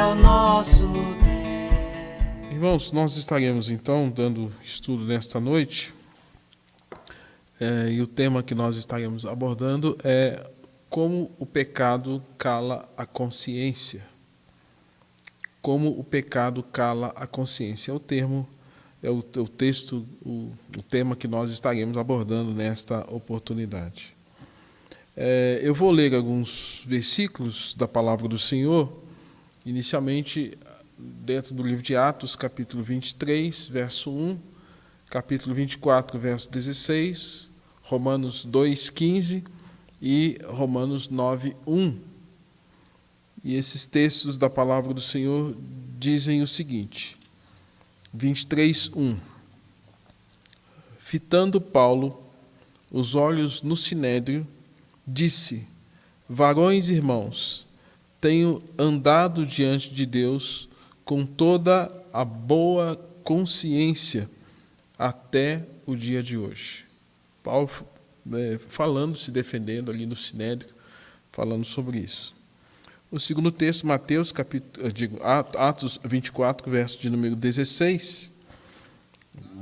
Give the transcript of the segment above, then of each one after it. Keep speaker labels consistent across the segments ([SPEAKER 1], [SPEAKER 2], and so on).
[SPEAKER 1] é o nosso Deus.
[SPEAKER 2] Irmãos, nós estaremos então dando estudo nesta noite, e o tema que nós estaremos abordando é como o pecado cala a consciência. Como o pecado cala a consciência. É o texto, o tema que nós estaremos abordando nesta oportunidade. Eu vou ler alguns versículos da palavra do Senhor, inicialmente dentro do livro de Atos, capítulo 23, verso 1, capítulo 24, verso 16, Romanos 2, 15 e Romanos 9, 1. E esses textos da palavra do Senhor dizem o seguinte: 23, 1. Fitando Paulo os olhos no sinédrio, disse: varões e irmãos, tenho andado diante de Deus com toda a boa consciência até o dia de hoje. Paulo falando, se defendendo ali no sinédrio, falando sobre isso. O segundo texto, Atos 24, verso de número 16,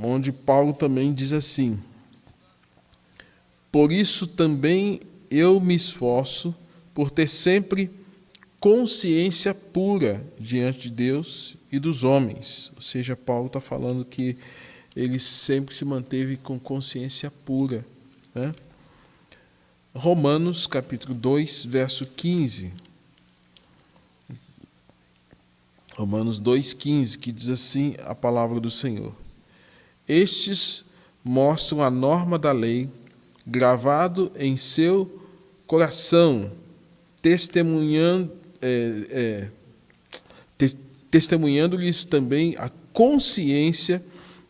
[SPEAKER 2] onde Paulo também diz assim: por isso também eu me esforço por ter sempre consciência pura diante de Deus e dos homens. Ou seja, Paulo está falando que ele sempre se manteve com consciência pura, né? Romanos, capítulo 2, verso 15. Romanos 2,15, que diz assim a palavra do Senhor: estes mostram a norma da lei gravado em seu coração, testemunhando-lhes também a consciência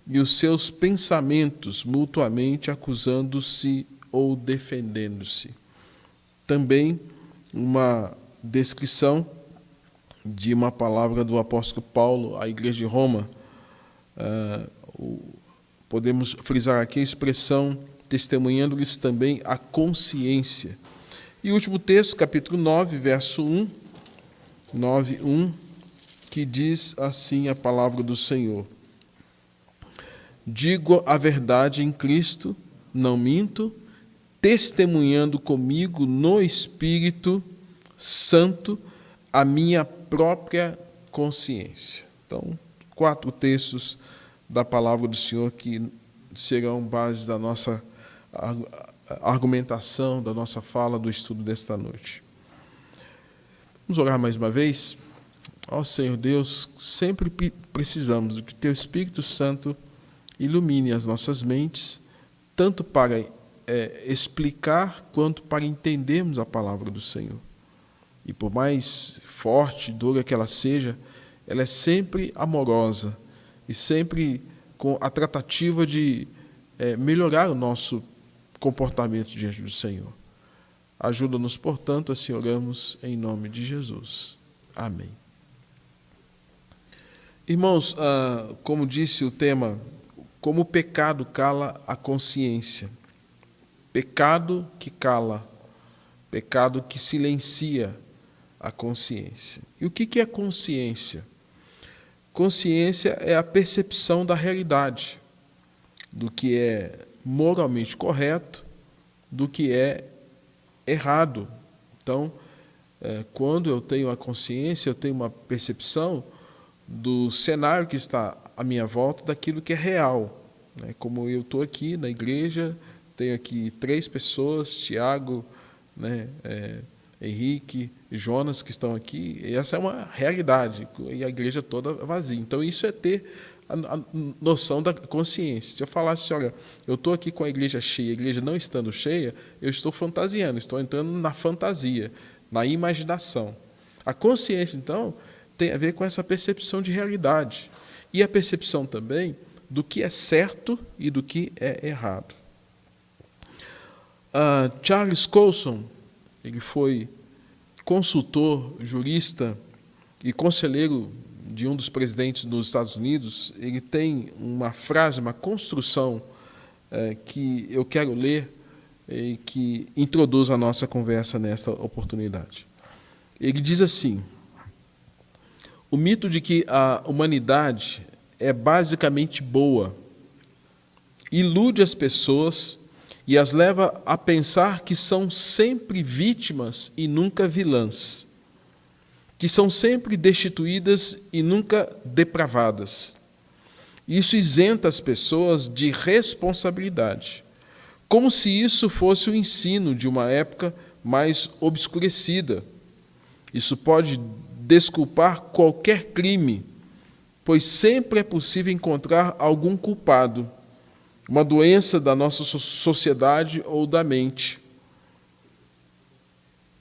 [SPEAKER 2] e os seus pensamentos, mutuamente acusando-se ou defendendo-se. Também uma descrição de uma palavra do apóstolo Paulo à igreja de Roma. Podemos frisar aqui a expressão testemunhando-lhes também a consciência. E o último texto, capítulo 9, verso 1, 9:1, que diz assim a palavra do Senhor: digo a verdade em Cristo, não minto, testemunhando comigo no Espírito Santo a minha própria consciência. Então, 4 textos da palavra do Senhor que serão base da nossa argumentação, da nossa fala, do estudo desta noite. Vamos orar mais uma vez? Ó Senhor Deus, sempre precisamos de que Teu Espírito Santo ilumine as nossas mentes, tanto para explicar quanto para entendermos a palavra do Senhor. E por mais forte, dura que ela seja, ela é sempre amorosa e sempre com a tratativa de melhorar o nosso comportamento diante do Senhor. Ajuda-nos, portanto, assim oramos em nome de Jesus. Amém. Irmãos, como disse o tema, como o pecado cala a consciência. Pecado que cala, pecado que silencia a consciência. E o que é consciência? Consciência é a percepção da realidade, do que é moralmente correto, do que é errado. Então, quando eu tenho a consciência, eu tenho uma percepção do cenário que está à minha volta, daquilo que é real. Como eu estou aqui na igreja, tenho aqui 3 pessoas, Tiago, Henrique e Jonas, que estão aqui, e essa é uma realidade, e a igreja toda vazia. Então, isso é ter a noção da consciência. Se eu falasse, olha, eu estou aqui com a igreja cheia, a igreja não estando cheia, eu estou fantasiando, estou entrando na fantasia, na imaginação. A consciência, então, tem a ver com essa percepção de realidade. E a percepção também do que é certo e do que é errado. Charles Colson, ele foi consultor, jurista e conselheiro de um dos presidentes dos Estados Unidos. Ele tem uma frase, uma construção que eu quero ler e que introduz a nossa conversa nesta oportunidade. Ele diz assim: O mito de que a humanidade é basicamente boa ilude as pessoas e as leva a pensar que são sempre vítimas e nunca vilãs, que são sempre destituídas e nunca depravadas. Isso isenta as pessoas de responsabilidade, como se isso fosse o ensino de uma época mais obscurecida. Isso pode desculpar qualquer crime, pois sempre é possível encontrar algum culpado, uma doença da nossa sociedade ou da mente.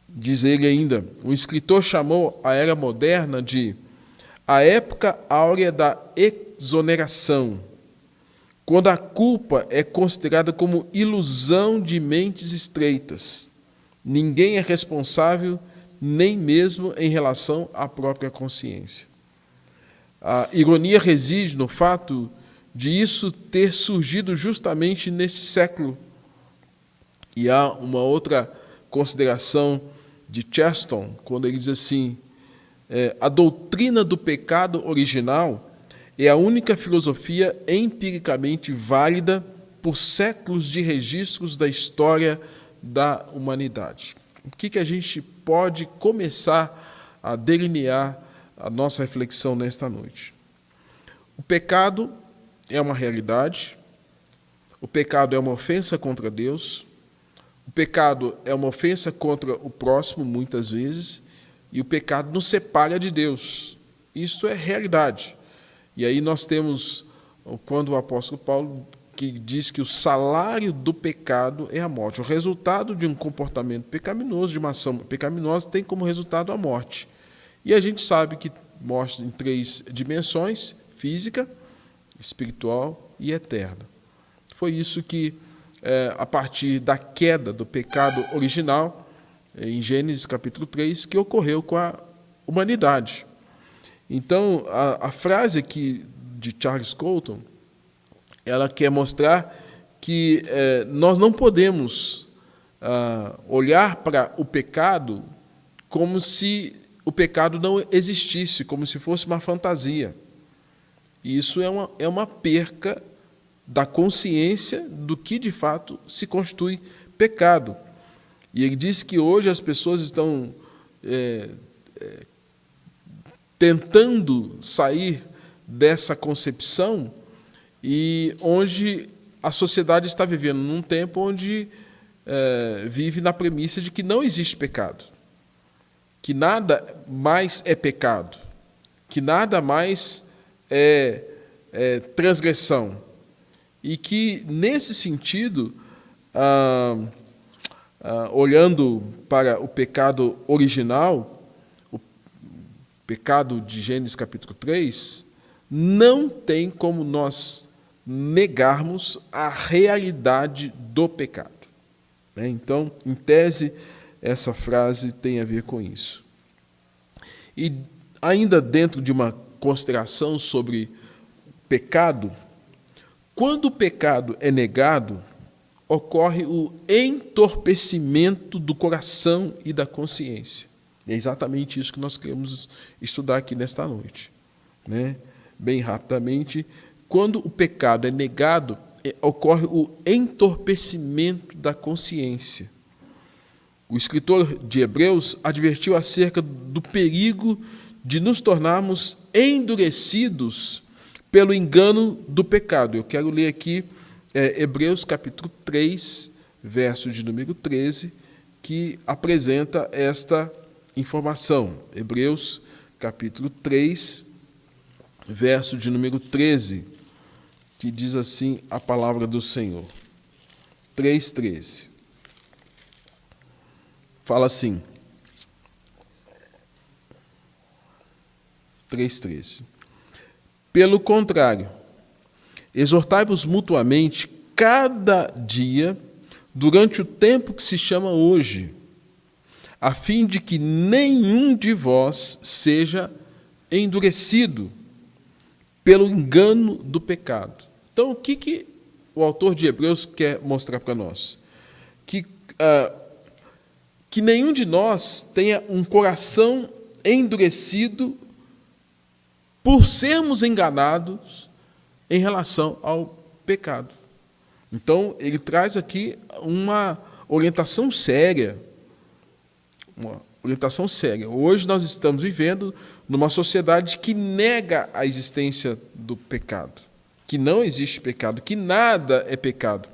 [SPEAKER 2] Diz ele ainda, o escritor chamou a era moderna de a época áurea da exoneração, quando a culpa é considerada como ilusão de mentes estreitas. Ninguém é responsável, nem mesmo em relação à própria consciência. A ironia reside no fato de isso ter surgido justamente neste século. E há uma outra consideração de Chesterton, quando ele diz assim, a doutrina do pecado original é a única filosofia empiricamente válida por séculos de registros da história da humanidade. O que a gente pode começar a delinear a nossa reflexão nesta noite? O pecado é uma realidade, o pecado é uma ofensa contra Deus, o pecado é uma ofensa contra o próximo, muitas vezes, e o pecado nos separa de Deus. Isso é realidade. E aí nós temos, quando o apóstolo Paulo que diz que o salário do pecado é a morte. O resultado de um comportamento pecaminoso, de uma ação pecaminosa, tem como resultado a morte. E a gente sabe que morte em 3 dimensões, física, espiritual e eterna. Foi isso que, a partir da queda do pecado original, em Gênesis capítulo 3, que ocorreu com a humanidade. Então, a frase aqui de Charles Colton, ela quer mostrar que nós não podemos olhar para o pecado como se o pecado não existisse, como se fosse uma fantasia. E isso é uma perca da consciência do que, de fato, se constitui pecado. E ele diz que hoje as pessoas estão tentando sair dessa concepção e onde a sociedade está vivendo num tempo onde vive na premissa de que não existe pecado, que nada mais é pecado, que nada mais é transgressão. E que, nesse sentido, olhando para o pecado original, o pecado de Gênesis capítulo 3, não tem como nós negarmos a realidade do pecado. Então, em tese, essa frase tem a ver com isso. E ainda dentro de uma consideração sobre pecado, quando o pecado é negado, ocorre o entorpecimento do coração e da consciência. É exatamente isso que nós queremos estudar aqui nesta noite. Bem rapidamente, quando o pecado é negado, ocorre o entorpecimento da consciência. O escritor de Hebreus advertiu acerca do perigo de nos tornarmos endurecidos pelo engano do pecado. Eu quero ler aqui Hebreus capítulo 3, verso de número 13, que apresenta esta informação. Hebreus capítulo 3, verso de número 13, que diz assim a palavra do Senhor. 3:13. Fala assim. 3:13. Pelo contrário, exortai-vos mutuamente cada dia, durante o tempo que se chama hoje, a fim de que nenhum de vós seja endurecido pelo engano do pecado. Então, o que o autor de Hebreus quer mostrar para nós? Que nenhum de nós tenha um coração endurecido por sermos enganados em relação ao pecado. Então, ele traz aqui uma orientação séria. Uma orientação séria. Hoje nós estamos vivendo numa sociedade que nega a existência do pecado, que não existe pecado, que nada é pecado.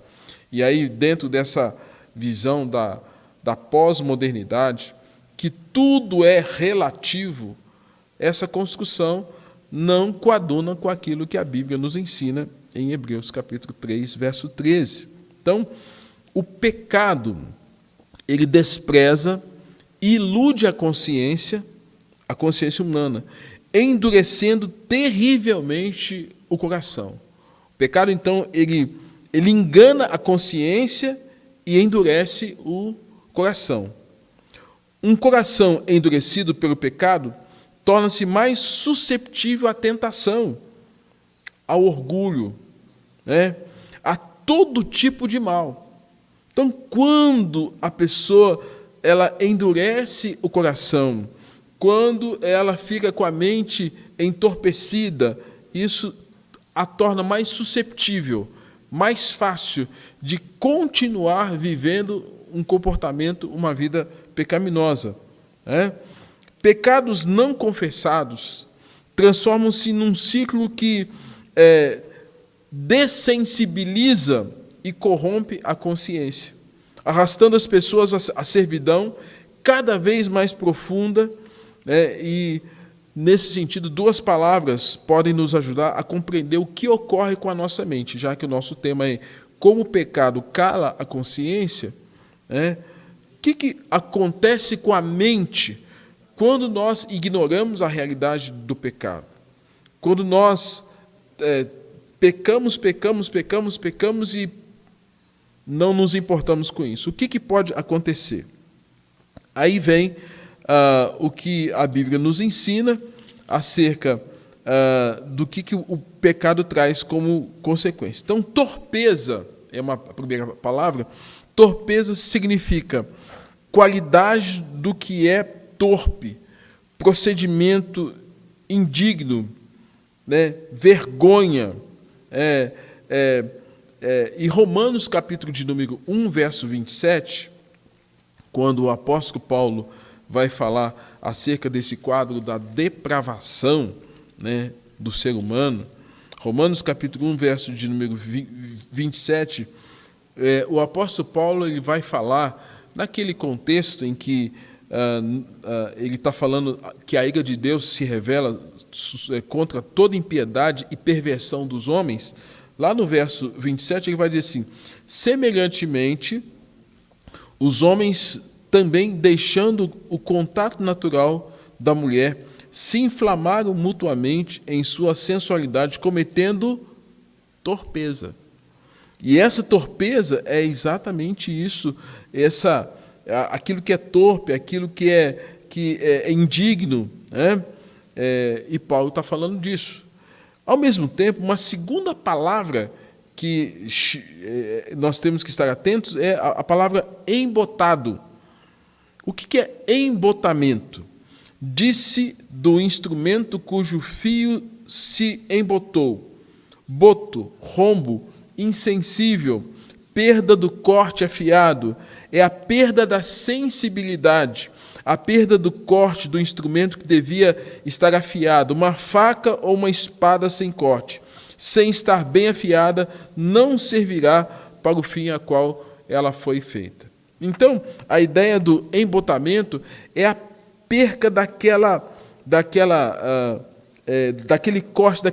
[SPEAKER 2] E aí, dentro dessa visão da pós-modernidade, que tudo é relativo, essa construção não coaduna com aquilo que a Bíblia nos ensina em Hebreus capítulo 3, verso 13. Então, o pecado, ele despreza e ilude a consciência humana, endurecendo terrivelmente o coração. O pecado, então, ele engana a consciência e endurece o coração. Um coração endurecido pelo pecado torna-se mais susceptível à tentação, ao orgulho, a todo tipo de mal. Então, quando a pessoa ela endurece o coração, quando ela fica com a mente entorpecida, isso a torna mais susceptível, mais fácil de continuar vivendo um comportamento, uma vida pecaminosa. Pecados não confessados transformam-se num ciclo que dessensibiliza e corrompe a consciência, arrastando as pessoas à servidão cada vez mais profunda. E, nesse sentido, duas palavras podem nos ajudar a compreender o que ocorre com a nossa mente, já que o nosso tema é como o pecado cala a consciência. O que acontece com a mente quando nós ignoramos a realidade do pecado? Quando nós pecamos e não nos importamos com isso. O que pode acontecer? Aí vem o que a Bíblia nos ensina acerca do que o pecado traz como consequência. Então, torpeza é a primeira palavra. Torpeza significa qualidade do que é torpe, procedimento indigno, vergonha. E Romanos, capítulo de número 1, verso 27, quando o apóstolo Paulo vai falar acerca desse quadro da depravação, do ser humano, Romanos, capítulo 1, verso de número 27, o apóstolo Paulo ele vai falar naquele contexto em que ele está falando que a ira de Deus se revela contra toda impiedade e perversão dos homens. Lá no verso 27, ele vai dizer assim: semelhantemente, os homens também, deixando o contato natural da mulher, se inflamaram mutuamente em sua sensualidade, cometendo torpeza. E essa torpeza é exatamente isso, aquilo que é torpe, aquilo que é indigno, e Paulo está falando disso. Ao mesmo tempo, uma segunda palavra que nós temos que estar atentos é a palavra embotado. O que é embotamento? Disse do instrumento cujo fio se embotou. Boto, rombo, insensível, perda do corte afiado, é a perda da sensibilidade, a perda do corte do instrumento que devia estar afiado, uma faca ou uma espada sem corte, sem estar bem afiada, não servirá para o fim a qual ela foi feita. Então, a ideia do embotamento é a perca daquele corte,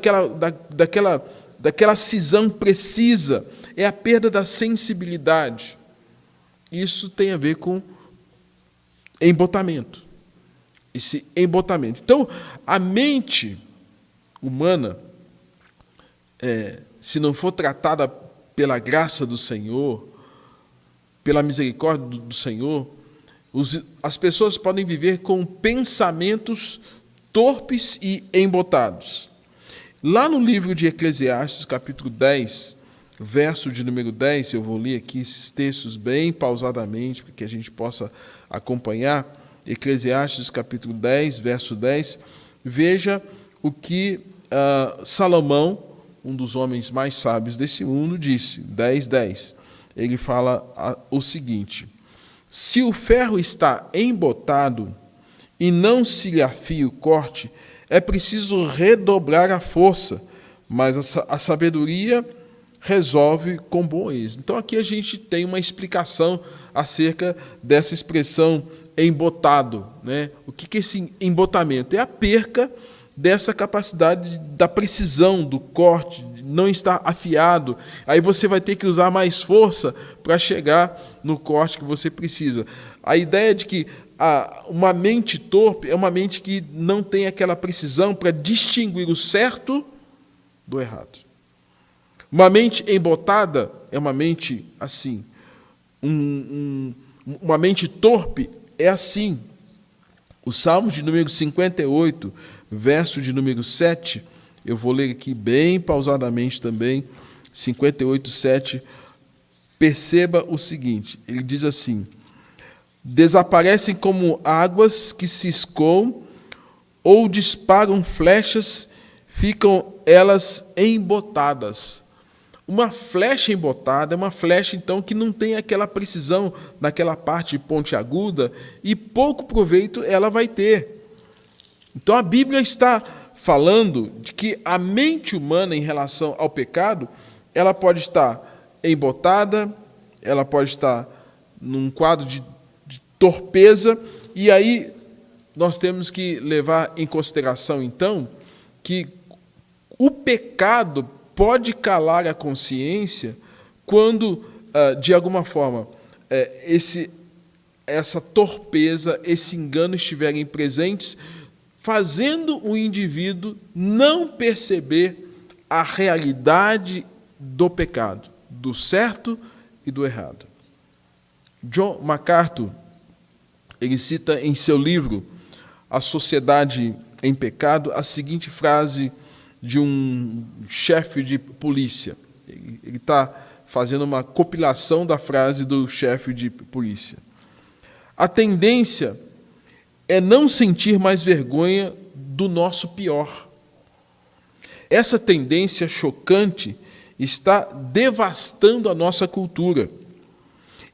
[SPEAKER 2] daquela cisão precisa, é a perda da sensibilidade. Isso tem a ver com embotamento. Esse embotamento. Então, a mente humana, se não for tratada pela graça do Senhor, pela misericórdia do Senhor, as pessoas podem viver com pensamentos torpes e embotados. Lá no livro de Eclesiastes, capítulo 10, verso de número 10, eu vou ler aqui esses textos bem pausadamente, para que a gente possa acompanhar. Eclesiastes, capítulo 10, verso 10, veja o que Salomão, um dos homens mais sábios desse mundo, disse, 10:10. Ele fala o seguinte: se o ferro está embotado e não se lhe afia o corte, é preciso redobrar a força, mas a sabedoria resolve com bom êxito. Então aqui a gente tem uma explicação acerca dessa expressão embotado, né? O que é esse embotamento? É a perca dessa capacidade da precisão do corte, não está afiado. Aí você vai ter que usar mais força para chegar no corte que você precisa. A ideia de que uma mente torpe é uma mente que não tem aquela precisão para distinguir o certo do errado. Uma mente embotada é uma mente assim. Uma mente torpe é assim. O Salmo de número 58, verso de número 7, eu vou ler aqui bem pausadamente também, 58:7. Perceba o seguinte, ele diz assim: desaparecem como águas que se escoam ou disparam flechas, ficam elas embotadas. Uma flecha embotada é uma flecha, então, que não tem aquela precisão naquela parte pontiaguda e pouco proveito ela vai ter. Então, a Bíblia está falando de que a mente humana em relação ao pecado, ela pode estar embotada, ela pode estar num quadro de torpeza, e aí nós temos que levar em consideração, então, que o pecado pode calar a consciência quando, de alguma forma, essa torpeza, esse engano estiverem presentes, fazendo o indivíduo não perceber a realidade do pecado, do certo e do errado. John MacArthur, ele cita em seu livro A Sociedade em Pecado a seguinte frase de um chefe de polícia. Ele está fazendo uma compilação da frase do chefe de polícia. A tendência é não sentir mais vergonha do nosso pior. Essa tendência chocante está devastando a nossa cultura.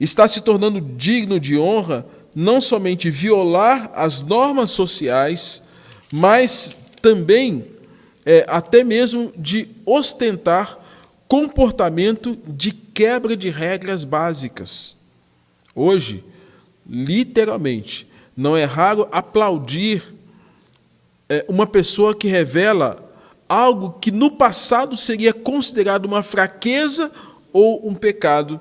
[SPEAKER 2] Está se tornando digno de honra não somente violar as normas sociais, mas também até mesmo de ostentar comportamento de quebra de regras básicas. Hoje, literalmente, não é raro aplaudir uma pessoa que revela algo que no passado seria considerado uma fraqueza ou um pecado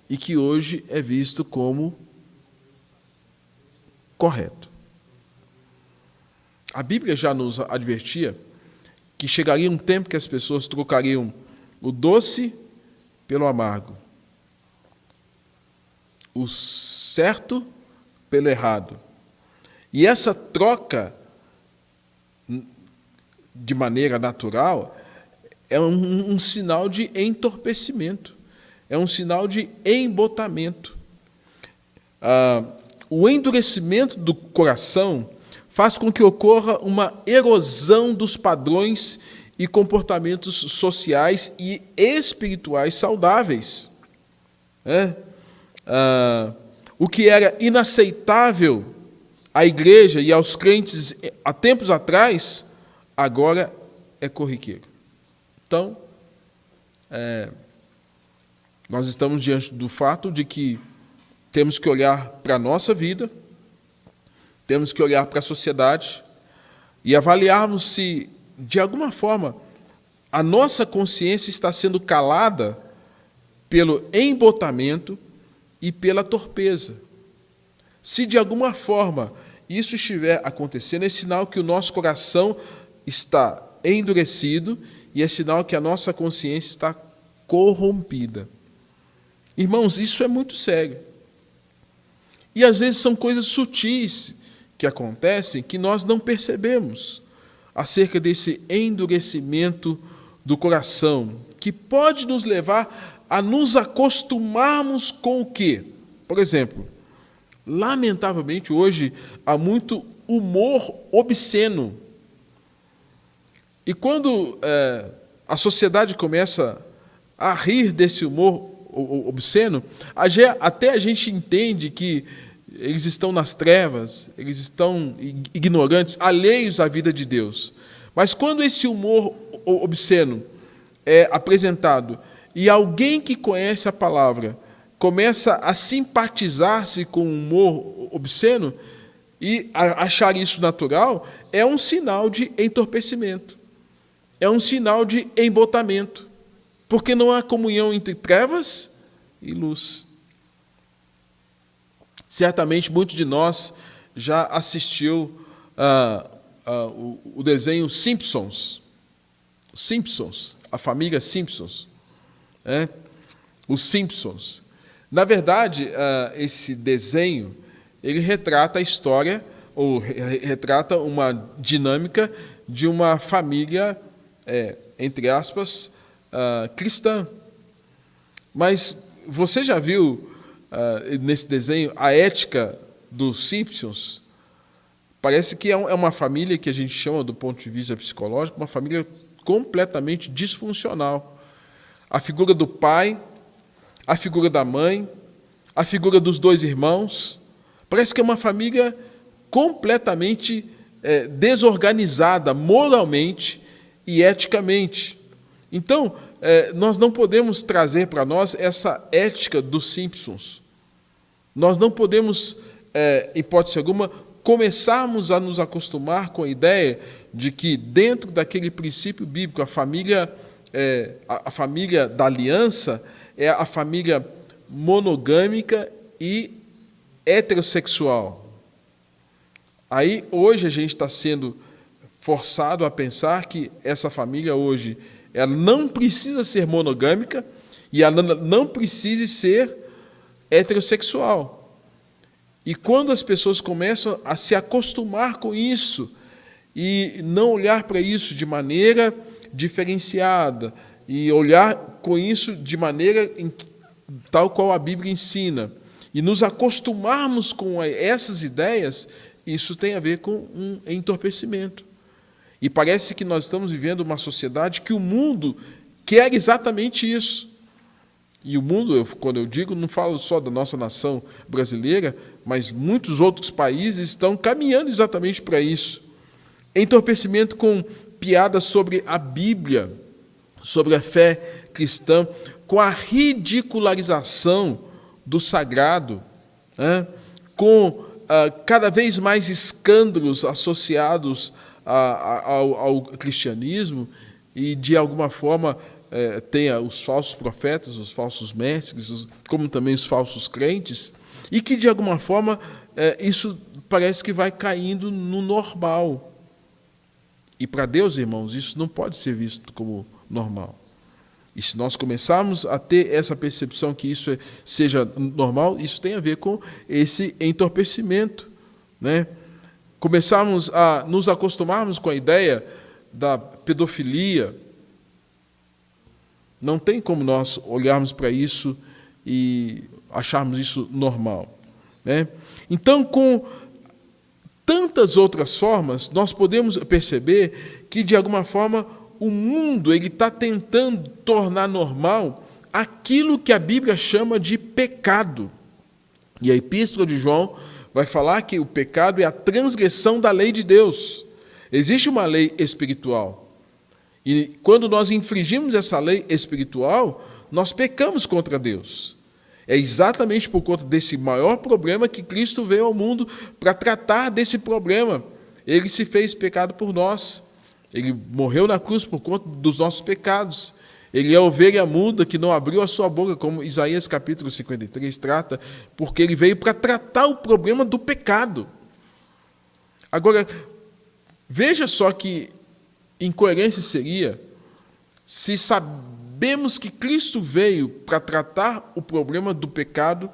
[SPEAKER 2] e que hoje é visto como correto. A Bíblia já nos advertia que chegaria um tempo que as pessoas trocariam o doce pelo amargo, o certo pelo errado. E essa troca, de maneira natural, é um sinal de entorpecimento, é um sinal de embotamento. O endurecimento do coração faz com que ocorra uma erosão dos padrões e comportamentos sociais e espirituais saudáveis. O que era inaceitável à igreja e aos crentes há tempos atrás, agora é corriqueiro. Então, nós estamos diante do fato de que temos que olhar para a nossa vida, temos que olhar para a sociedade e avaliarmos se, de alguma forma, a nossa consciência está sendo calada pelo embotamento e pela torpeza. Se, de alguma forma, isso estiver acontecendo, é sinal que o nosso coração está endurecido e é sinal que a nossa consciência está corrompida. Irmãos, isso é muito sério. E, às vezes, são coisas sutis que acontecem que nós não percebemos acerca desse endurecimento do coração, que pode nos levar a nos acostumarmos com o quê? Por exemplo, lamentavelmente, hoje, há muito humor obsceno. E quando a sociedade começa a rir desse humor obsceno, até a gente entende que eles estão nas trevas, eles estão ignorantes, alheios à vida de Deus. Mas quando esse humor obsceno é apresentado e alguém que conhece a palavra começa a simpatizar-se com o humor obsceno e achar isso natural, é um sinal de entorpecimento, é um sinal de embotamento, porque não há comunhão entre trevas e luz. Certamente, muitos de nós já assistiu o desenho Simpsons. Simpsons, a família Simpsons. Os Simpsons. Na verdade, esse desenho, ele retrata a história, ou retrata uma dinâmica de uma família, entre aspas, cristã. Mas você já viu nesse desenho a ética dos Simpsons? Parece que é uma família que a gente chama, do ponto de vista psicológico, uma família completamente disfuncional. A figura do pai, a figura da mãe, a figura dos dois irmãos, parece que é uma família completamente desorganizada moralmente e eticamente. Então, nós não podemos trazer para nós essa ética dos Simpsons. Nós não podemos, hipótese alguma, começarmos a nos acostumar com a ideia de que, dentro daquele princípio bíblico, a família da aliança é a família monogâmica e heterossexual. Aí, hoje, a gente está sendo forçado a pensar que essa família hoje ela não precisa ser monogâmica e ela não precisa ser heterossexual. E quando as pessoas começam a se acostumar com isso e não olhar para isso de maneira diferenciada e olhar com isso de maneira tal qual a Bíblia ensina e nos acostumarmos com essas ideias, isso tem a ver com um entorpecimento. E parece que nós estamos vivendo uma sociedade que o mundo quer exatamente isso. E o mundo, quando eu digo, não falo só da nossa nação brasileira, mas muitos outros países estão caminhando exatamente para isso. Entorpecimento com piadas sobre a Bíblia, sobre a fé cristã, com a ridicularização do sagrado, com cada vez mais escândalos associados ao cristianismo e, de alguma forma, tem os falsos profetas, os falsos mestres, como também os falsos crentes, e que, de alguma forma, isso parece que vai caindo no normal. E, para Deus, irmãos, isso não pode ser visto como normal. E se nós começarmos a ter essa percepção que isso seja normal, isso tem a ver com esse entorpecimento, né? Começarmos a nos acostumarmos com a ideia da pedofilia. Não tem como nós olharmos para isso e acharmos isso normal, né? Então, com tantas outras formas, nós podemos perceber que, de alguma forma, o mundo está tentando tornar normal aquilo que a Bíblia chama de pecado. E a Epístola de João vai falar que o pecado é a transgressão da lei de Deus. Existe uma lei espiritual. E quando nós infringimos essa lei espiritual, nós pecamos contra Deus. É exatamente por conta desse maior problema que Cristo veio ao mundo para tratar desse problema. Ele se fez pecado por nós. Ele morreu na cruz por conta dos nossos pecados. Ele é a ovelha muda que não abriu a sua boca, como Isaías capítulo 53 trata, porque ele veio para tratar o problema do pecado. Agora, veja só que incoerência seria se sabemos que Cristo veio para tratar o problema do pecado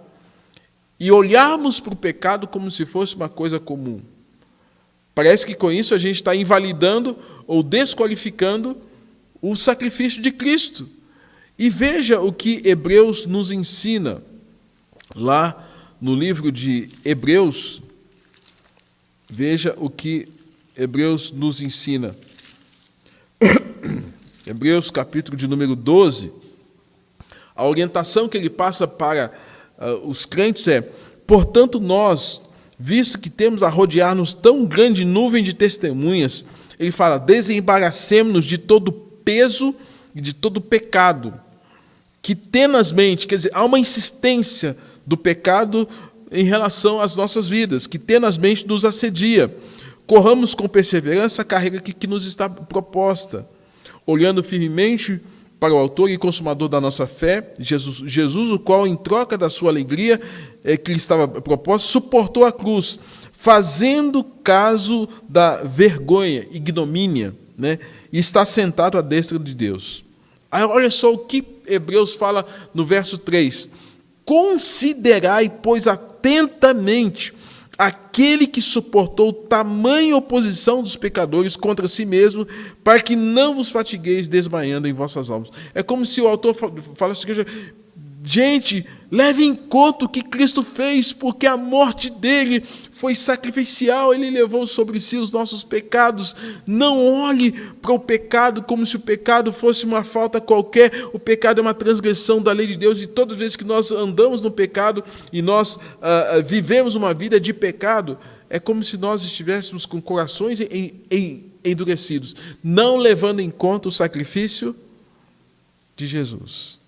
[SPEAKER 2] e olharmos para o pecado como se fosse uma coisa comum. Parece que com isso a gente está invalidando ou desqualificando o sacrifício de Cristo. E veja o que Hebreus nos ensina. Lá no livro de Hebreus, veja o que Hebreus nos ensina. Hebreus, capítulo de número 12, a orientação que ele passa para os crentes é: portanto, nós, visto que temos a rodear-nos tão grande nuvem de testemunhas, ele fala, desembaracemo-nos de todo peso e de todo pecado, que tenazmente, quer dizer, há uma insistência do pecado em relação às nossas vidas, que tenazmente nos assedia. Corramos com perseverança a carreira que nos está proposta, olhando firmemente para o autor e consumador da nossa fé, Jesus, o qual, em troca da sua alegria que lhe estava proposta, suportou a cruz, fazendo caso da vergonha, ignomínia, né? E está sentado à destra de Deus. Aí, olha só o que Hebreus fala no verso 3. Considerai, pois, atentamente aquele que suportou tamanha oposição dos pecadores contra si mesmo, para que não vos fatigueis desmaiando em vossas almas. É como se o autor falasse: gente, leve em conta o que Cristo fez, porque a morte dele foi sacrificial, ele levou sobre si os nossos pecados. Não olhe para o pecado como se o pecado fosse uma falta qualquer. O pecado é uma transgressão da lei de Deus, e todas as vezes que nós andamos no pecado e nós vivemos uma vida de pecado, é como se nós estivéssemos com corações endurecidos, não levando em conta o sacrifício de Jesus.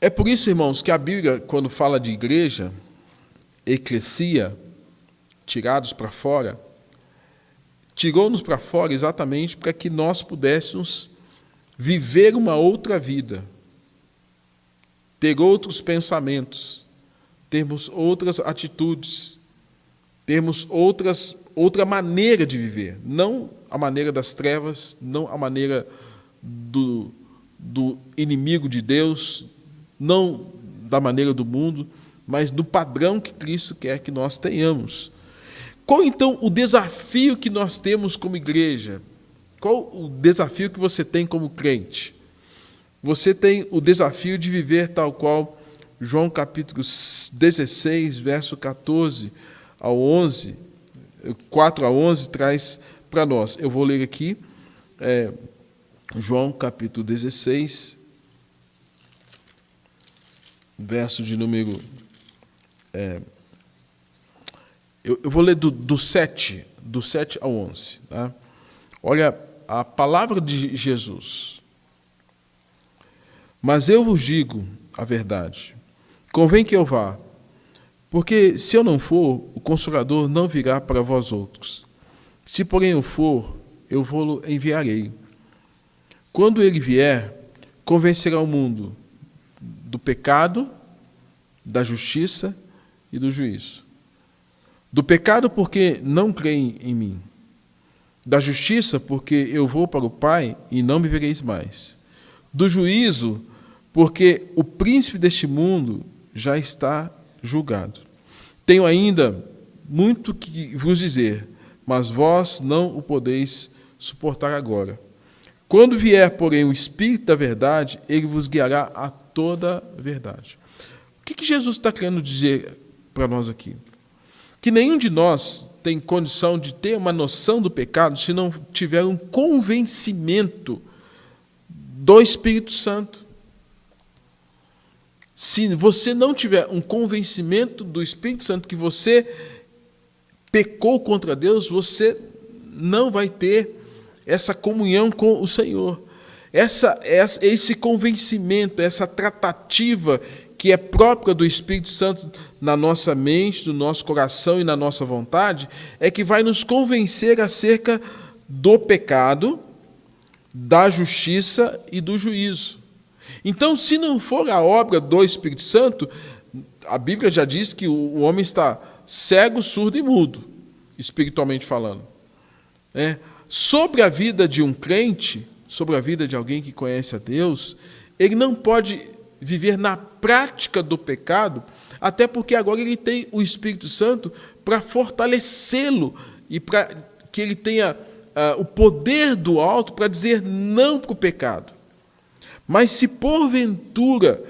[SPEAKER 2] É por isso, irmãos, que a Bíblia, quando fala de igreja, eclesia, tirados para fora, tirou-nos para fora exatamente para que nós pudéssemos viver uma outra vida, ter outros pensamentos, termos outras atitudes, termos outra maneira de viver, não a maneira das trevas, não a maneira do inimigo de Deus, não da maneira do mundo, mas do padrão que Cristo quer que nós tenhamos. Qual, então, o desafio que nós temos como igreja? Qual o desafio que você tem como crente? Você tem o desafio de viver tal qual João capítulo 16, verso 14 ao 11, 4 a 11, traz para nós. Eu vou ler aqui, João capítulo 16, verso de número... eu vou ler do 7 ao 11. Tá? Olha a palavra de Jesus. Mas eu vos digo a verdade. Convém que eu vá, porque se eu não for, o Consolador não virá para vós outros. Se, porém, eu for, eu vou-lo enviarei. Quando ele vier, convencerá o mundo do pecado, da justiça e do juízo. Do pecado, porque não creem em mim. Da justiça, porque eu vou para o Pai e não me vereis mais. Do juízo, porque o príncipe deste mundo já está julgado. Tenho ainda muito que vos dizer, mas vós não o podeis suportar agora. Quando vier, porém, o Espírito da verdade, ele vos guiará a toda a verdade. O que Jesus está querendo dizer para nós aqui? Que nenhum de nós tem condição de ter uma noção do pecado se não tiver um convencimento do Espírito Santo. Se você não tiver um convencimento do Espírito Santo que você pecou contra Deus, você não vai ter essa comunhão com o Senhor. Esse convencimento, essa tratativa que é própria do Espírito Santo na nossa mente, no nosso coração e na nossa vontade, é que vai nos convencer acerca do pecado, da justiça e do juízo. Então, se não for a obra do Espírito Santo, a Bíblia já diz que o homem está cego, surdo e mudo, espiritualmente falando. Sobre a vida de um crente, sobre a vida de alguém que conhece a Deus, ele não pode viver na prática do pecado, até porque agora ele tem o Espírito Santo para fortalecê-lo e para que ele tenha o poder do alto para dizer não para o pecado. Mas se porventura,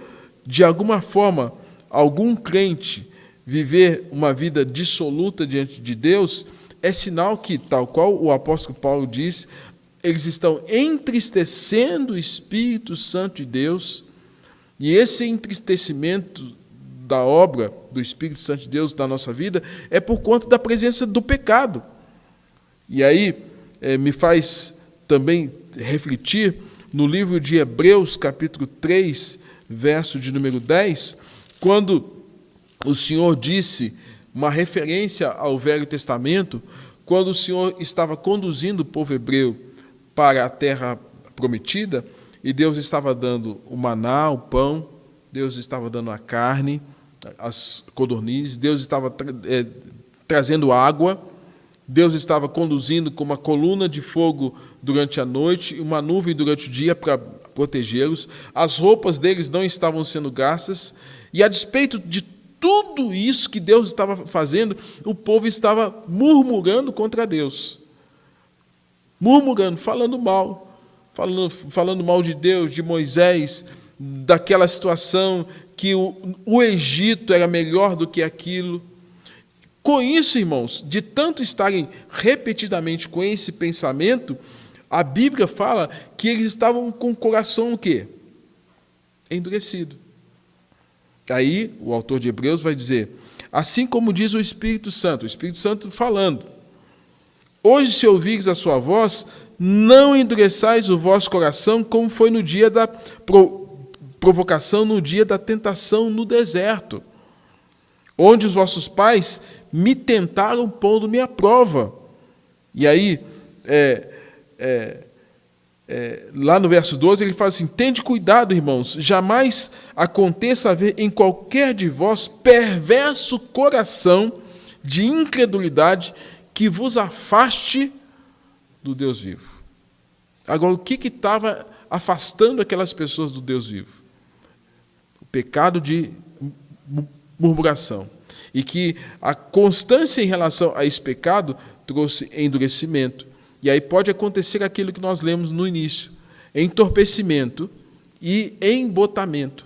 [SPEAKER 2] de alguma forma, algum crente viver uma vida dissoluta diante de Deus, é sinal que, tal qual o apóstolo Paulo diz, eles estão entristecendo o Espírito Santo de Deus, e esse entristecimento da obra do Espírito Santo de Deus na nossa vida é por conta da presença do pecado. E aí me faz também refletir no livro de Hebreus, capítulo 3, verso de número 10, quando o Senhor disse, uma referência ao Velho Testamento, quando o Senhor estava conduzindo o povo hebreu para a terra prometida, e Deus estava dando o maná, o pão, Deus estava dando a carne, as codornizes, Deus estava trazendo água, Deus estava conduzindo com uma coluna de fogo durante a noite e uma nuvem durante o dia para protegê-los. As roupas deles não estavam sendo gastas, e a despeito de tudo isso que Deus estava fazendo, o povo estava murmurando contra Deus. Murmurando, falando mal de Deus, de Moisés, daquela situação que o Egito era melhor do que aquilo. Com isso, irmãos, de tanto estarem repetidamente com esse pensamento, a Bíblia fala que eles estavam com o coração o quê? Endurecido. Aí o autor de Hebreus vai dizer, assim como diz o Espírito Santo falando, hoje, se ouvires a sua voz, não endureçais o vosso coração, como foi no dia da provocação, no dia da tentação no deserto, onde os vossos pais me tentaram pondo-me à prova. E aí, lá no verso 12, ele fala assim, tende cuidado, irmãos, jamais aconteça haver em qualquer de vós perverso coração de incredulidade que vos afaste do Deus vivo. Agora, o que estava afastando aquelas pessoas do Deus vivo? O pecado de murmuração. E que a constância em relação a esse pecado trouxe endurecimento. E aí pode acontecer aquilo que nós lemos no início, entorpecimento e embotamento.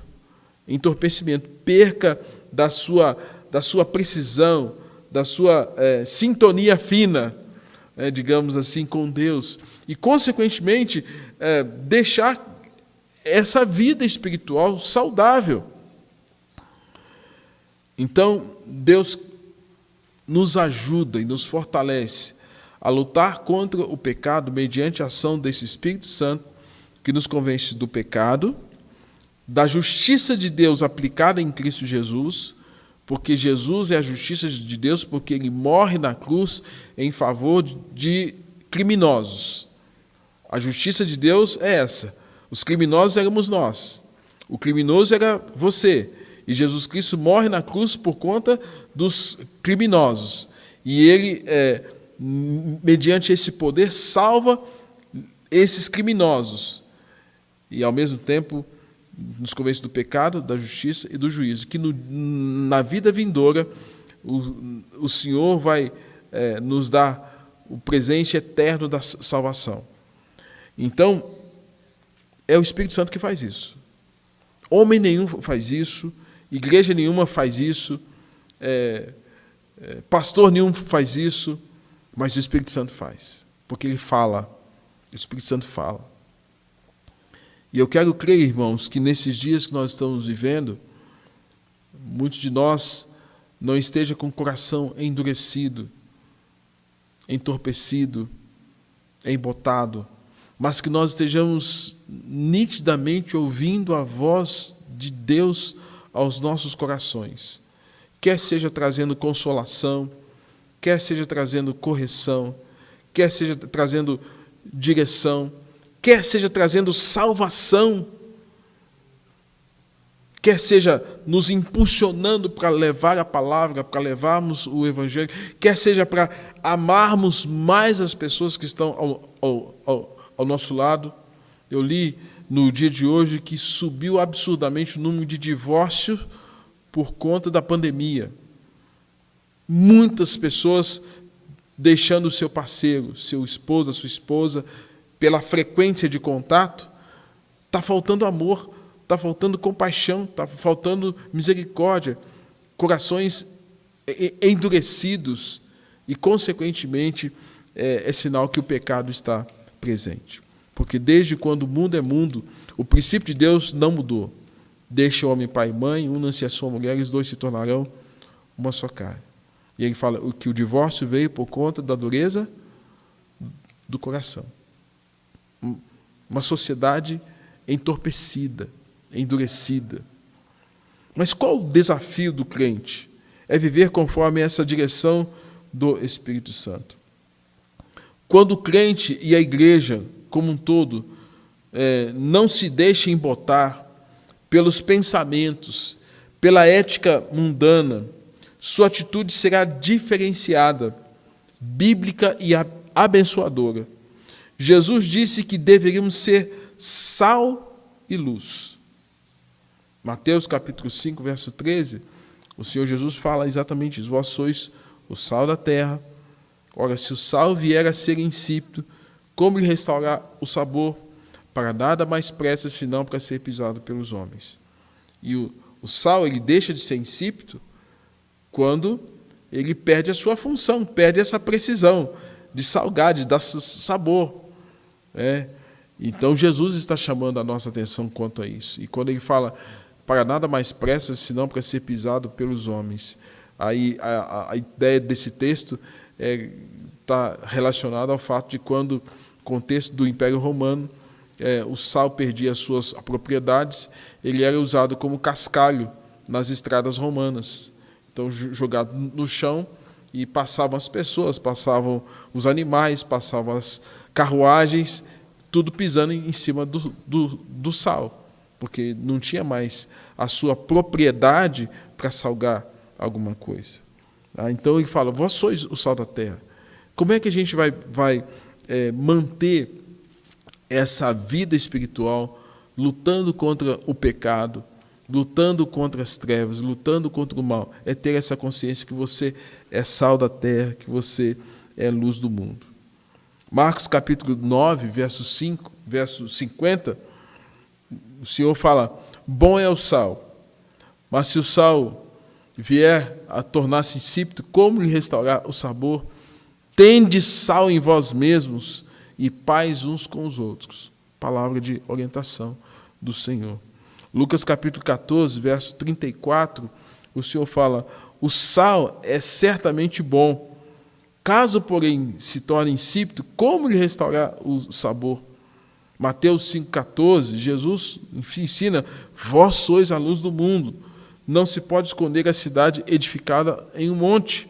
[SPEAKER 2] Entorpecimento, perca da sua precisão, da sua sintonia fina, digamos assim, com Deus. E, consequentemente, deixar essa vida espiritual saudável. Então, Deus nos ajuda e nos fortalece a lutar contra o pecado mediante a ação desse Espírito Santo, que nos convence do pecado, da justiça de Deus aplicada em Cristo Jesus, porque Jesus é a justiça de Deus, porque Ele morre na cruz em favor de criminosos. A justiça de Deus é essa. Os criminosos éramos nós. O criminoso era você. E Jesus Cristo morre na cruz por conta dos criminosos. E Ele, mediante esse poder, salva esses criminosos. E, ao mesmo tempo, nos convence do pecado, da justiça e do juízo. Que na vida vindoura, o Senhor vai nos dar o presente eterno da salvação. Então, é o Espírito Santo que faz isso. Homem nenhum faz isso, igreja nenhuma faz isso, pastor nenhum faz isso, mas o Espírito Santo faz, porque ele fala, o Espírito Santo fala. E eu quero crer, irmãos, que nesses dias que nós estamos vivendo, muitos de nós não estejam com o coração endurecido, entorpecido, embotado, mas que nós estejamos nitidamente ouvindo a voz de Deus aos nossos corações, quer seja trazendo consolação, quer seja trazendo correção, quer seja trazendo direção, quer seja trazendo salvação, quer seja nos impulsionando para levar a palavra, para levarmos o Evangelho, quer seja para amarmos mais as pessoas que estão ao nosso lado. Eu li no dia de hoje que subiu absurdamente o número de divórcios por conta da pandemia. Muitas pessoas deixando o seu parceiro, seu esposo, a sua esposa, pela frequência de contato. Está faltando amor, está faltando compaixão, está faltando misericórdia, corações endurecidos. E, consequentemente, é sinal que o pecado está presente. Porque desde quando o mundo é mundo, o princípio de Deus não mudou. Deixa o homem pai e mãe, una-se a sua mulher, e os dois se tornarão uma só carne. E ele fala que o divórcio veio por conta da dureza do coração. Uma sociedade entorpecida, endurecida. Mas qual o desafio do crente? É viver conforme essa direção do Espírito Santo. Quando o crente e a igreja, como um todo, não se deixam embotar pelos pensamentos, pela ética mundana, sua atitude será diferenciada, bíblica e abençoadora. Jesus disse que deveríamos ser sal e luz. Mateus capítulo 5, verso 13, o Senhor Jesus fala exatamente isso. Vós sois o sal da terra. Ora, se o sal vier a ser insípido, como lhe restaurar o sabor? Para nada mais presta, senão para ser pisado pelos homens. E o sal, ele deixa de ser insípido quando ele perde a sua função, perde essa precisão de salgar, de dar sabor. Então, Jesus está chamando a nossa atenção quanto a isso. E quando ele fala, para nada mais presta, senão para ser pisado pelos homens. Aí a ideia desse texto está relacionada ao fato de quando, no contexto do Império Romano, o sal perdia as suas propriedades, ele era usado como cascalho nas estradas romanas. Então, jogado no chão, e passavam as pessoas, passavam os animais, passavam as carruagens, tudo pisando em cima do sal, porque não tinha mais a sua propriedade para salgar alguma coisa. Então ele fala, vós sois o sal da terra. Como é que a gente vai manter essa vida espiritual lutando contra o pecado, lutando contra as trevas, lutando contra o mal? É ter essa consciência que você é sal da terra, que você é luz do mundo. Marcos capítulo 9, verso 50, o Senhor fala, bom é o sal, mas se o sal vier a tornar-se insípido, como lhe restaurar o sabor? Tende sal em vós mesmos e paz uns com os outros. Palavra de orientação do Senhor. Lucas capítulo 14, verso 34, o Senhor fala, o sal é certamente bom, caso, porém, se torne insípido, como lhe restaurar o sabor? Mateus 5,14, Jesus ensina, vós sois a luz do mundo, não se pode esconder a cidade edificada em um monte.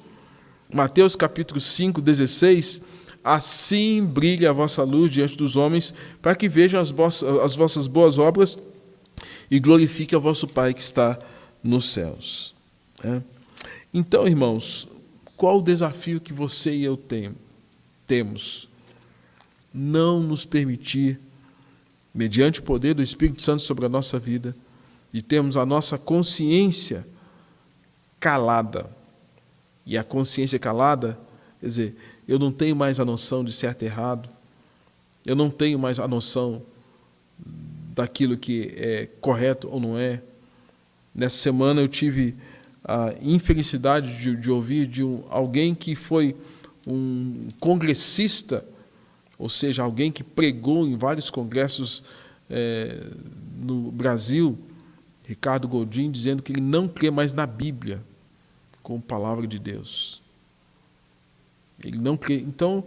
[SPEAKER 2] Mateus capítulo 5, 16, assim brilha a vossa luz diante dos homens, para que vejam as vossas boas obras e glorifique a vosso Pai que está nos céus. Então, irmãos, qual o desafio que você e eu temos? Não nos permitir, mediante o poder do Espírito Santo sobre a nossa vida, de termos a nossa consciência calada. E a consciência calada, quer dizer, eu não tenho mais a noção de certo e errado, eu não tenho mais a noção daquilo que é correto ou não é. Nessa semana eu tive a infelicidade de ouvir de alguém que foi um congressista, ou seja, alguém que pregou em vários congressos no Brasil, Ricardo Godin, dizendo que ele não crê mais na Bíblia como palavra de Deus. Ele não crê. Então,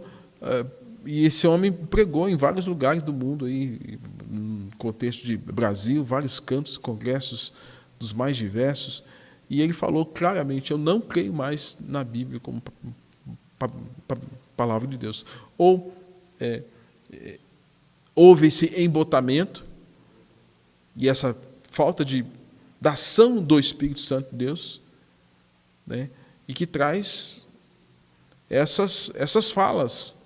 [SPEAKER 2] e esse homem pregou em vários lugares do mundo, aí, no contexto de Brasil, vários cantos, congressos dos mais diversos, e ele falou claramente, eu não creio mais na Bíblia como palavra de Deus. Ou houve esse embotamento e essa falta da ação do Espírito Santo de Deus, né, e que traz essas falas.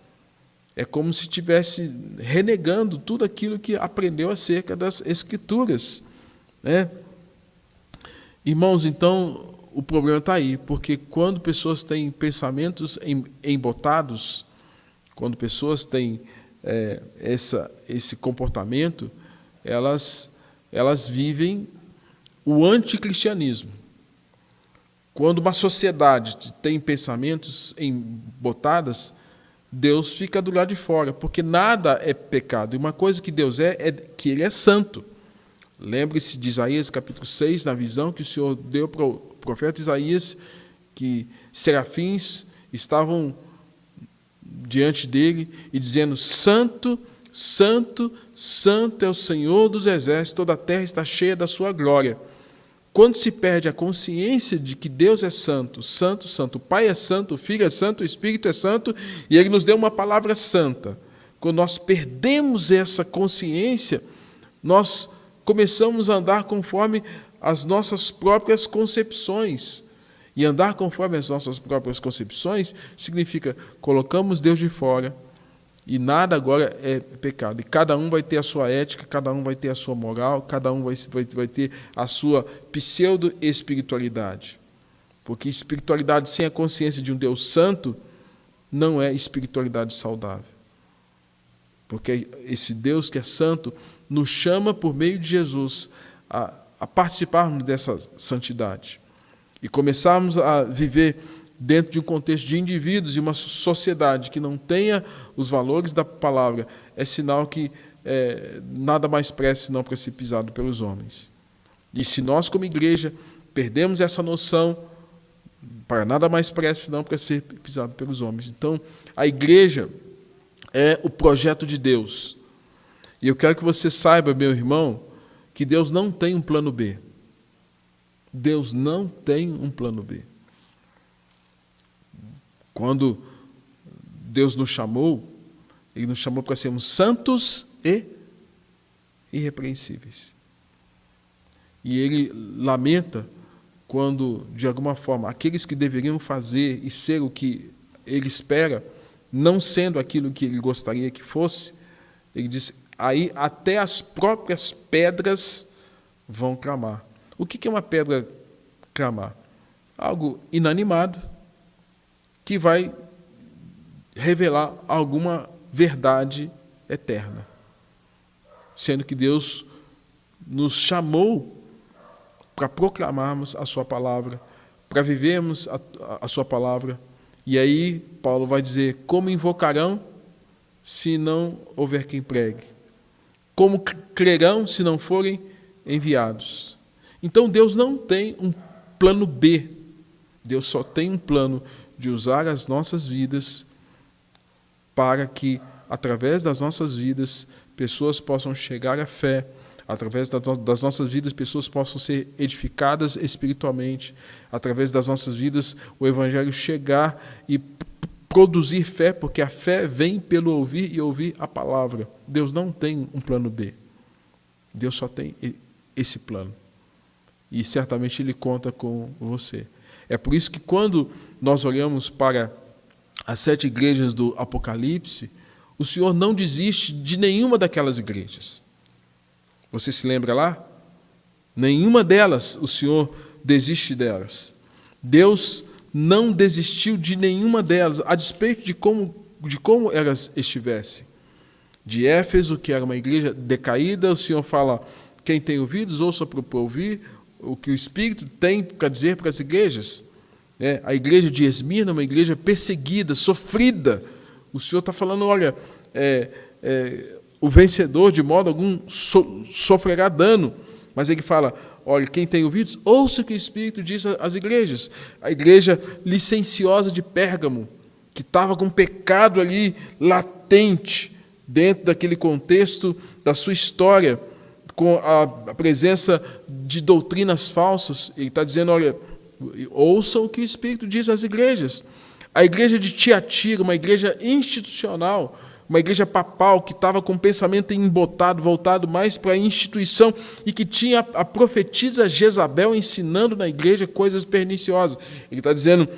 [SPEAKER 2] É como se estivesse renegando tudo aquilo que aprendeu acerca das Escrituras, né? Irmãos, então, o problema está aí, porque quando pessoas têm pensamentos embotados, quando pessoas têm esse comportamento, elas vivem o anticristianismo. Quando uma sociedade tem pensamentos embotados, Deus fica do lado de fora, porque nada é pecado. E uma coisa que Deus é que Ele é santo. Lembre-se de Isaías capítulo 6, na visão que o Senhor deu para o profeta Isaías, que serafins estavam diante dele e dizendo: Santo, Santo, Santo é o Senhor dos exércitos, toda a terra está cheia da sua glória. Quando se perde a consciência de que Deus é santo, santo, santo, o Pai é santo, o Filho é santo, o Espírito é santo, e Ele nos deu uma palavra santa. Quando nós perdemos essa consciência, nós começamos a andar conforme as nossas próprias concepções. E andar conforme as nossas próprias concepções significa colocamos Deus de fora e nada agora é pecado. E cada um vai ter a sua ética, cada um vai ter a sua moral, cada um vai ter a sua pseudo-espiritualidade. Porque espiritualidade sem a consciência de um Deus santo não é espiritualidade saudável. Porque esse Deus que é santo nos chama por meio de Jesus a participarmos dessa santidade. E começarmos a viver dentro de um contexto de indivíduos e uma sociedade que não tenha os valores da palavra, é sinal que nada mais presta senão para ser pisado pelos homens. E se nós, como igreja, perdemos essa noção, para nada mais presta senão para ser pisado pelos homens. Então, a igreja é o projeto de Deus. E eu quero que você saiba, meu irmão, que Deus não tem um plano B. Deus não tem um plano B. Quando Deus nos chamou, Ele nos chamou para sermos santos e irrepreensíveis. E Ele lamenta quando, de alguma forma, aqueles que deveriam fazer e ser o que Ele espera, não sendo aquilo que Ele gostaria que fosse, Ele diz: aí até as próprias pedras vão clamar. O que é uma pedra clamar? Algo inanimado que vai revelar alguma verdade eterna. Sendo que Deus nos chamou para proclamarmos a sua palavra, para vivermos a sua palavra. E aí Paulo vai dizer: como invocarão se não houver quem pregue? Como crerão se não forem enviados? Então Deus não tem um plano B. Deus só tem um plano de usar as nossas vidas para que, através das nossas vidas, pessoas possam chegar à fé. Através das nossas vidas, pessoas possam ser edificadas espiritualmente. Através das nossas vidas, o Evangelho chegar e produzir fé, porque a fé vem pelo ouvir e ouvir a palavra. Deus não tem um plano B. Deus só tem esse plano. E certamente Ele conta com você. É por isso que quando nós olhamos para as 7 igrejas do Apocalipse, o Senhor não desiste de nenhuma daquelas igrejas. Você se lembra lá? Nenhuma delas o Senhor desiste delas. Deus não desistiu de nenhuma delas, a despeito de como elas estivessem. De Éfeso, que era uma igreja decaída, o Senhor fala: quem tem ouvidos, ouça para ouvir o que o Espírito tem para dizer para as igrejas. A igreja de Esmirna, uma igreja perseguida, sofrida. O Senhor está falando: olha, o vencedor de modo algum sofrerá dano. Mas Ele fala: olha, quem tem ouvidos, ouça o que o Espírito diz às igrejas. A igreja licenciosa de Pérgamo, que estava com pecado ali latente, dentro daquele contexto da sua história, com a presença de doutrinas falsas. Ele está dizendo: olha, ouçam o que o Espírito diz às igrejas. A igreja de Tiatira, uma igreja institucional, uma igreja papal que estava com o pensamento embotado, voltado mais para a instituição, e que tinha a profetisa Jezabel ensinando na igreja coisas perniciosas. Ele está dizendo: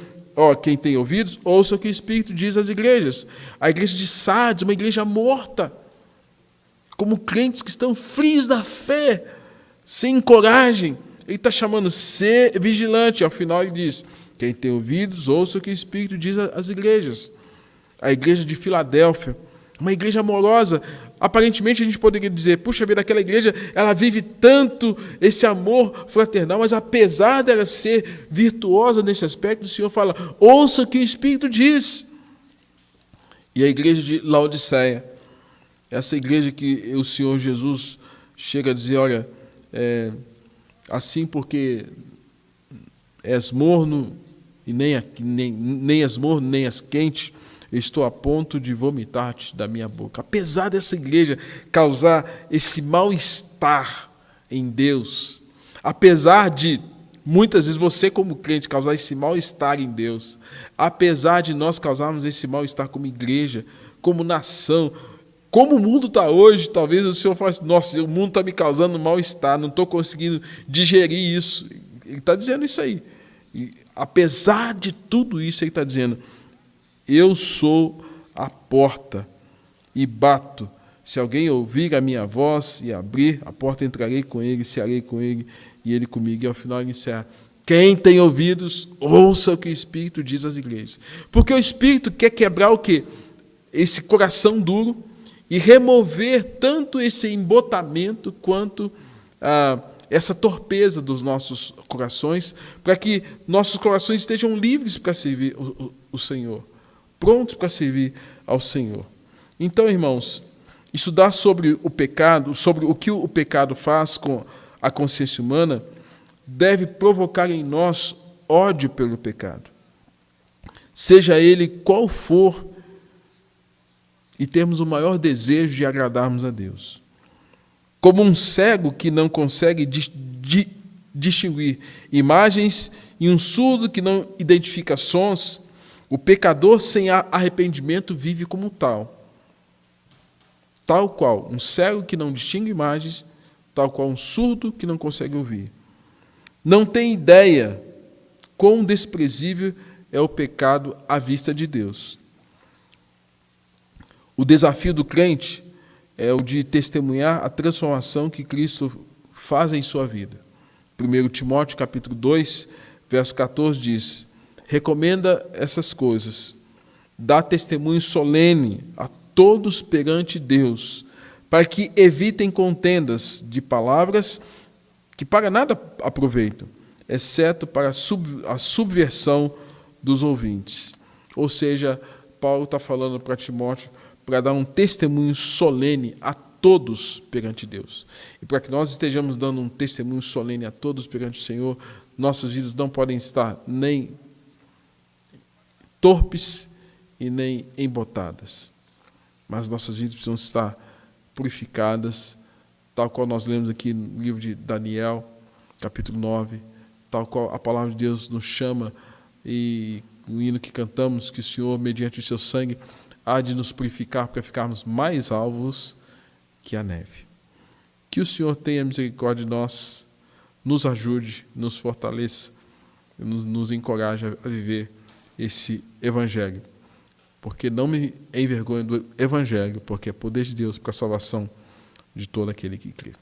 [SPEAKER 2] quem tem ouvidos, ouça o que o Espírito diz às igrejas. A igreja de Sardes, uma igreja morta, como crentes que estão frios da fé, sem coragem. Ele está chamando: ser vigilante. Ao final ele diz: quem tem ouvidos, ouça o que o Espírito diz às igrejas. A igreja de Filadélfia, uma igreja amorosa, Aparentemente a gente poderia dizer, puxa vida, aquela igreja, ela vive tanto esse amor fraternal, mas apesar dela ser virtuosa nesse aspecto, o Senhor fala, ouça o que o Espírito diz. E a igreja de Laodiceia, essa igreja que o Senhor Jesus chega a dizer, olha, assim porque és morno, e nem és morno, nem és quente, eu estou a ponto de vomitar-te da minha boca. Apesar dessa igreja causar esse mal-estar em Deus, apesar de, muitas vezes, você como crente causar esse mal-estar em Deus, apesar de nós causarmos esse mal-estar como igreja, como nação, como o mundo está hoje, talvez o Senhor fale assim, nossa, o mundo está me causando mal-estar, não estou conseguindo digerir isso. Ele está dizendo isso aí. E, apesar de tudo isso, ele está dizendo, eu sou a porta e bato. Se alguém ouvir a minha voz e abrir a porta, entrarei com ele, cearei com ele e ele comigo. E ao final ele encerra. Quem tem ouvidos, ouça o que o Espírito diz às igrejas. Porque o Espírito quer quebrar o quê? Esse coração duro e remover tanto esse embotamento quanto essa torpeza dos nossos corações, para que nossos corações estejam livres para servir o Senhor, prontos para servir ao Senhor. Então, irmãos, estudar sobre o pecado, sobre o que o pecado faz com a consciência humana, deve provocar em nós ódio pelo pecado, seja ele qual for, e termos o maior desejo de agradarmos a Deus. Como um cego que não consegue distinguir imagens e um surdo que não identifica sons, o pecador sem arrependimento vive como tal. Tal qual um cego que não distingue imagens, tal qual um surdo que não consegue ouvir. Não tem ideia quão desprezível é o pecado à vista de Deus. O desafio do crente é o de testemunhar a transformação que Cristo faz em sua vida. 1 Timóteo, capítulo 2, verso 14, diz, recomenda essas coisas, dá testemunho solene a todos perante Deus, para que evitem contendas de palavras que para nada aproveitam, exceto para a subversão dos ouvintes. Ou seja, Paulo está falando para Timóteo para dar um testemunho solene a todos perante Deus. E para que nós estejamos dando um testemunho solene a todos perante o Senhor, nossas vidas não podem estar nem torpes e nem embotadas. Mas nossas vidas precisam estar purificadas, tal qual nós lemos aqui no livro de Daniel, capítulo 9, tal qual a palavra de Deus nos chama, e o hino que cantamos, que o Senhor, mediante o seu sangue, há de nos purificar para ficarmos mais alvos que a neve. Que o Senhor tenha misericórdia de nós, nos ajude, nos fortaleça, nos encoraje a viver esse Evangelho. Porque não me envergonho do Evangelho, porque é poder de Deus para a salvação de todo aquele que crê.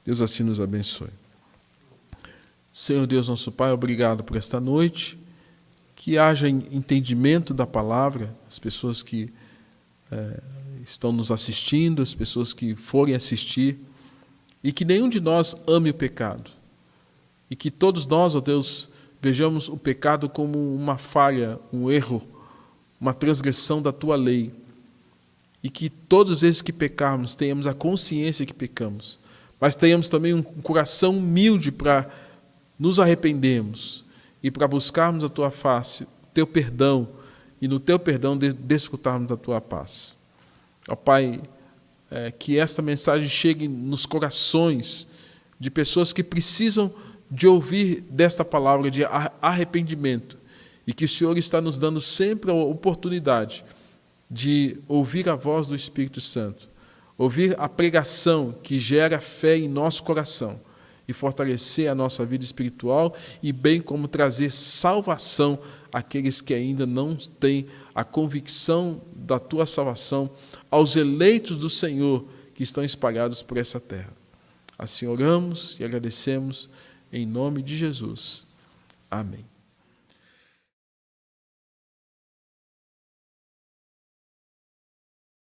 [SPEAKER 2] Deus assim nos abençoe. Senhor Deus, nosso Pai, obrigado por esta noite, que haja entendimento da palavra, as pessoas que estão nos assistindo, as pessoas que forem assistir, e que nenhum de nós ame o pecado, e que todos nós, ó Deus, vejamos o pecado como uma falha, um erro, uma transgressão da Tua lei, e que todas as vezes que pecarmos, tenhamos a consciência que pecamos, mas tenhamos também um coração humilde para nos arrependermos e para buscarmos a Tua face, o Teu perdão, e no Teu perdão desfrutarmos da Tua paz. Ó Pai, que esta mensagem chegue nos corações de pessoas que precisam de ouvir desta palavra de arrependimento, e que o Senhor está nos dando sempre a oportunidade de ouvir a voz do Espírito Santo, ouvir a pregação que gera fé em nosso coração e fortalecer a nossa vida espiritual, e bem como trazer salvação àqueles que ainda não têm a convicção da Tua salvação, aos eleitos do Senhor que estão espalhados por essa terra. Assim oramos e agradecemos em nome de Jesus. Amém.